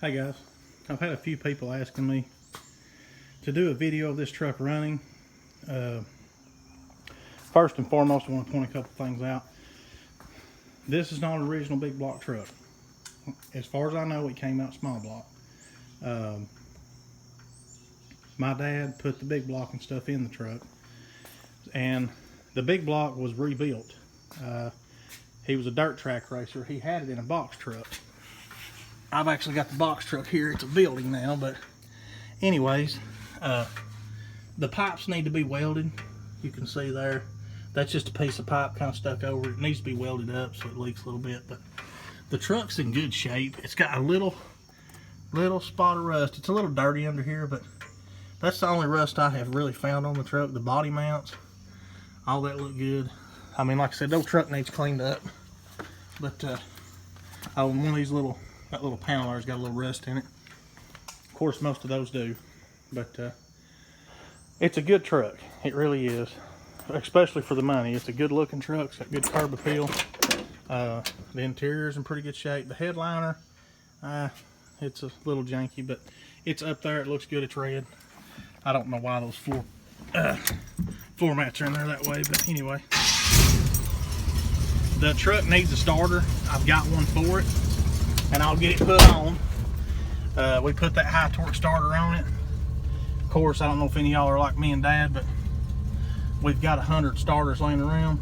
Hey guys, I've had a few people asking me to do a video of this truck running. First and foremost, I want to point a couple things out. This is not an original big block truck. As far as I know, it came out small block. My dad put the big block and stuff in the truck, and the big block was rebuilt. He was a dirt track racer. He had it in a box truck. I've actually got the box truck here. It's a building now, but anyways, the pipes need to be welded. You can see there, that's just a piece of pipe kind of stuck over it. It needs to be welded up so it leaks a little bit, but the truck's in good shape. It's got a little spot of rust. It's a little dirty under here, but that's the only rust I have really found on the truck. The body mounts, all that look good. I mean, like I said, the truck needs cleaned up, but one of these that little panel there's got a little rust in it. Of course, most of those do, but it's a good truck. It really is, especially for the money. It's a good looking truck. It's got good curb appeal. The interior's in pretty good shape. The headliner, it's a little janky, but it's up there. It looks good. It's red. I don't know why those floor mats are in there that way, but anyway. The truck needs a starter. I've got one for it, and I'll get it put on. We put that high torque starter on it. Of course, I don't know if any of y'all are like me and Dad, but we've got 100 starters laying around.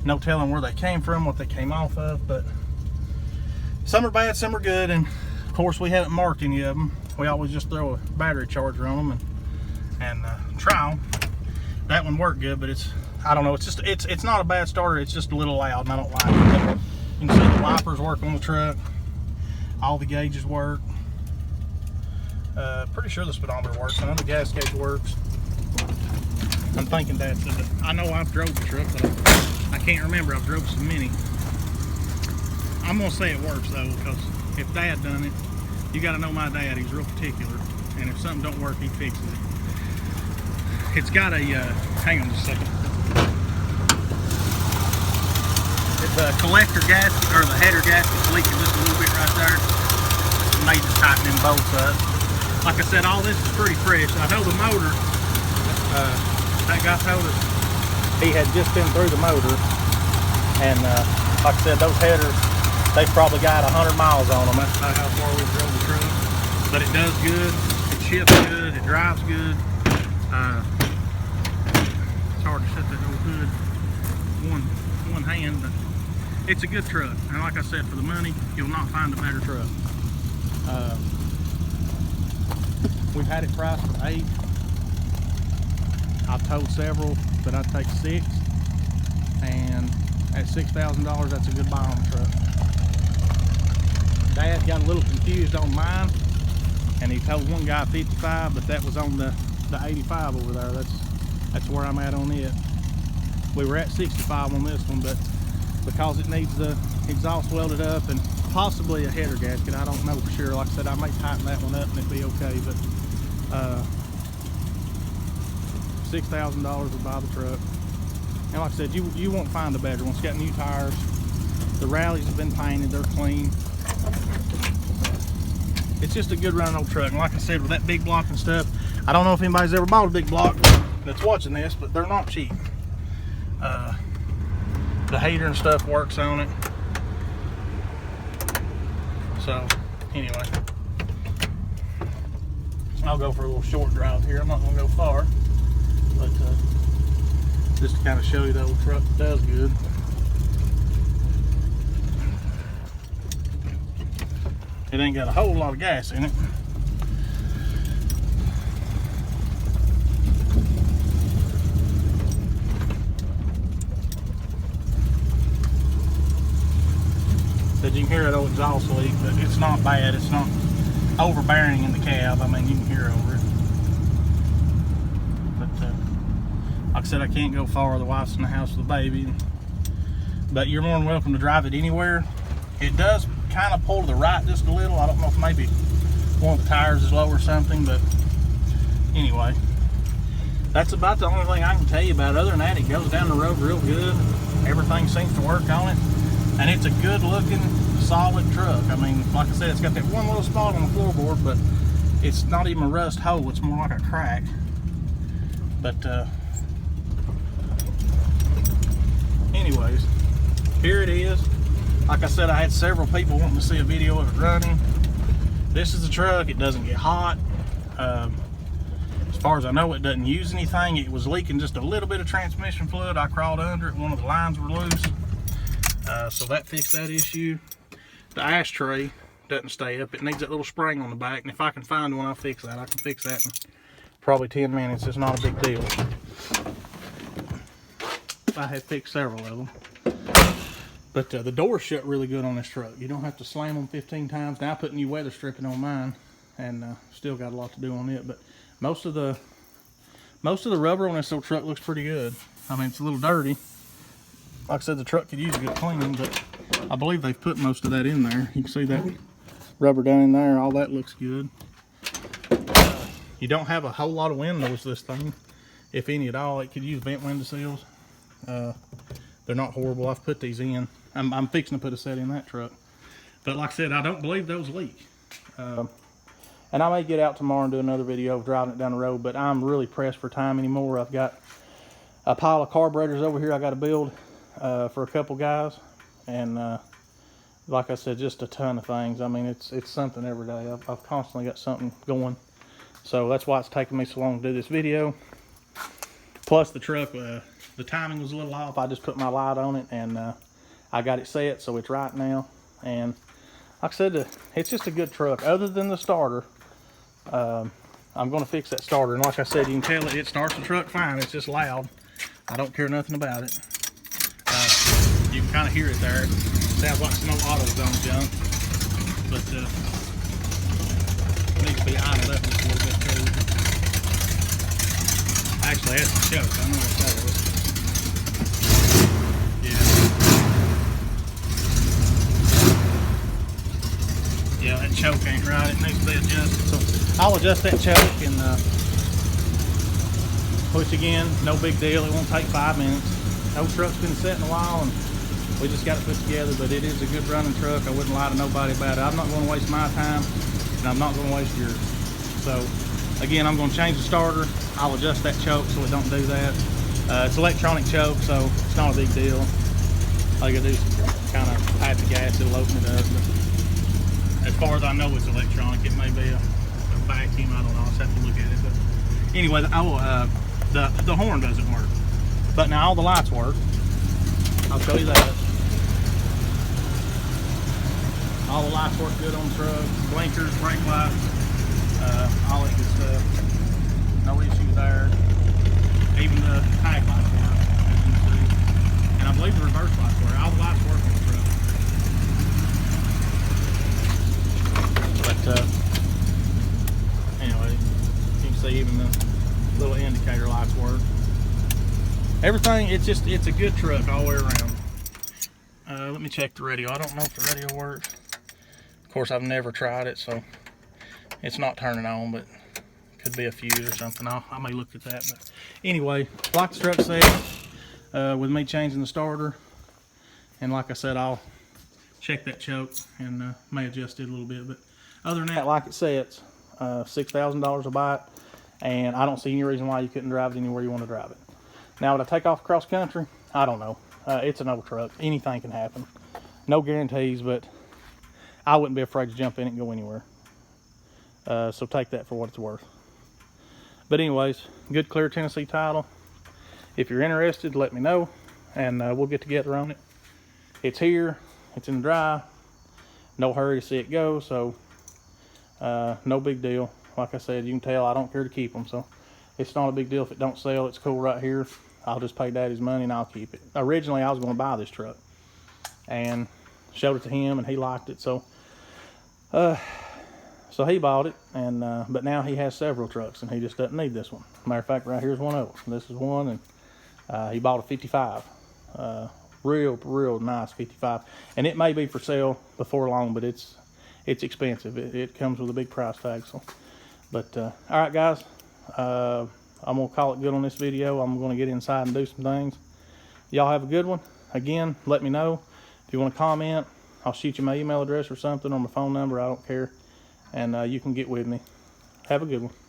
No telling where they came from, what they came off of, but some are bad, some are good, and of course we haven't marked any of them. We always just throw a battery charger on them and try them. That one worked good, but I don't know, it's not a bad starter, it's just a little loud and I don't like it. You can see the wipers work on the truck. All the gauges work. Pretty sure the speedometer works. I know the gas gauge works. I'm thinking Dad said that. I know I've drove the truck, but I can't remember. I've drove so many. I'm gonna say it works though, because if Dad done it, you gotta know my dad, he's real particular. And if something don't work, he fixes it. It's got a, hang on just a second. The collector gasket, or the header gasket's leaking just a little bit right there. May just tighten them bolts up. Like I said, all this is pretty fresh. I know the motor, that guy told us he had just been through the motor, and like I said, those headers, they've probably got 100 miles on them. That's about how far we've drove the truck. But it does good, it ships good, it drives good. It's hard to set that old hood one hand, but it's a good truck, and like I said, for the money, you'll not find a better truck. We've had it priced for $8. I've told several that I'd take $6, and at $6,000, that's a good buy on the truck. Dad got a little confused on mine, and he told one guy 55, but that was on the 85 over there. That's where I'm at on it. We were at 65 on this one, but because it needs the exhaust welded up and possibly a header gasket, I don't know for sure. Like I said, I may tighten that one up and it'd be okay, but $6,000 to buy the truck. And like I said, you won't find a better one. It's got new tires. The rallies have been painted, they're clean. It's just a good running old truck. And like I said, with that big block and stuff, I don't know if anybody's ever bought a big block that's watching this, but they're not cheap. The heater and stuff works on it. So anyway, I'll go for a little short drive here. I'm not gonna go far, but just to kind of show you that old truck does good. It ain't got a whole lot of gas in it. You can hear that old exhaust leak, but it's not bad. It's not overbearing in the cab. I mean, you can hear over it. But like I said, I can't go far. The wife's in the house with the baby. But you're more than welcome to drive it anywhere. It does kind of pull to the right just a little. I don't know if maybe one of the tires is low or something, but anyway, that's about the only thing I can tell you about it. Other than that, it goes down the road real good. Everything seems to work on it. And it's a good looking, solid truck. I mean, like I said, it's got that one little spot on the floorboard, but it's not even a rust hole. It's more like a crack. But anyways, here it is. Like I said, I had several people wanting to see a video of it running. This is the truck. It doesn't get hot. As far as I know, it doesn't use anything. It was leaking just a little bit of transmission fluid. I crawled under it. One of the lines were loose. So that fixed that issue. The ashtray doesn't stay up. It needs that little spring on the back. And if I can find one, I'll fix that. I can fix that in probably 10 minutes. It's not a big deal. I have fixed several of them. But the doors shut really good on this truck. You don't have to slam them 15 times. Now I put new weather stripping on mine, and still got a lot to do on it. But most of the rubber on this little truck looks pretty good. I mean, it's a little dirty. Like I said, the truck could use a good cleaning, but I believe they've put most of that in there. You can see that rubber down in there. All that looks good. You don't have a whole lot of windows this thing, if any at all. It could use vent window sills. They're not horrible. I've put these in. I'm fixing to put a set in that truck. But like I said, I don't believe those leak. And I may get out tomorrow and do another video of driving it down the road, but I'm really pressed for time anymore. I've got a pile of carburetors over here I got to build for a couple guys. And like I said, just a ton of things. I mean, it's something every day. I've constantly got something going. So that's why it's taking me so long to do this video. Plus the truck, the timing was a little off. I just put my light on it, and I got it set, so it's right now. And like I said, it's just a good truck. Other than the starter, I'm going to fix that starter. And like I said, you can tell it starts the truck fine. It's just loud. I don't care nothing about it. You can kind of hear it there. It sounds like some old AutoZone junk. But it needs to be idled up just a little bit too. Actually, that's the choke. I know what that is. Yeah, that choke ain't right. It needs to be adjusted. So I'll adjust that choke, and which again, no big deal. It won't take 5 minutes. Old truck's been sitting a while, and we just got it put together. But it is a good running truck. I wouldn't lie to nobody about it. I'm not going to waste my time, and I'm not going to waste yours. So again, I'm going to change the starter. I'll adjust that choke so it don't do that. It's electronic choke, so it's not a big deal. All you gotta do is kind of pat the gas, it'll open it up. But as far as I know, it's electronic. It may be a vacuum, I don't know. I'll just have to look at it. But anyway, the horn doesn't work. But now all the lights work. I'll show you that. All the lights work good on the truck. Blinkers, brake lights, all that good stuff. No issues there. Even the tag lights work, as you can see. And I believe the reverse lights work. All the lights work on the truck. But anyway, you can see even the little indicator lights work. Everything, it's a good truck all the way around. Let me check the radio. I don't know if the radio works. Of course, I've never tried it, so it's not turning on, but could be a fuse or something. I may look at that. But anyway, like the truck said, with me changing the starter, and like I said, I'll check that choke and may adjust it a little bit. But other than that, like it says, $6,000 a bite, and I don't see any reason why you couldn't drive it anywhere you want to drive it. Now, would I take off cross country? I don't know. It's an old truck. Anything can happen. No guarantees, but I wouldn't be afraid to jump in it and go anywhere. So take that for what it's worth. But anyways, good clear Tennessee title. If you're interested, let me know, and we'll get together on it. It's here. It's in the dry. No hurry to see it go, so no big deal. Like I said, you can tell I don't care to keep them, so it's not a big deal if it don't sell. It's cool right here. I'll just pay Daddy's money and I'll keep it. Originally, I was going to buy this truck and showed it to him, and he liked it, so he bought it, and but now he has several trucks, and he just doesn't need this one. Matter of fact, right here's one of them. This is one, and he bought a 55. Real nice 55, and it may be for sale before long, but it's expensive. It comes with a big price tag. So, but all right, guys, I'm gonna call it good on this video. I'm gonna get inside and do some things. Y'all have a good one. Again, let me know if you want to comment. I'll shoot you my email address or something, or my phone number. I don't care, and you can get with me. Have a good one.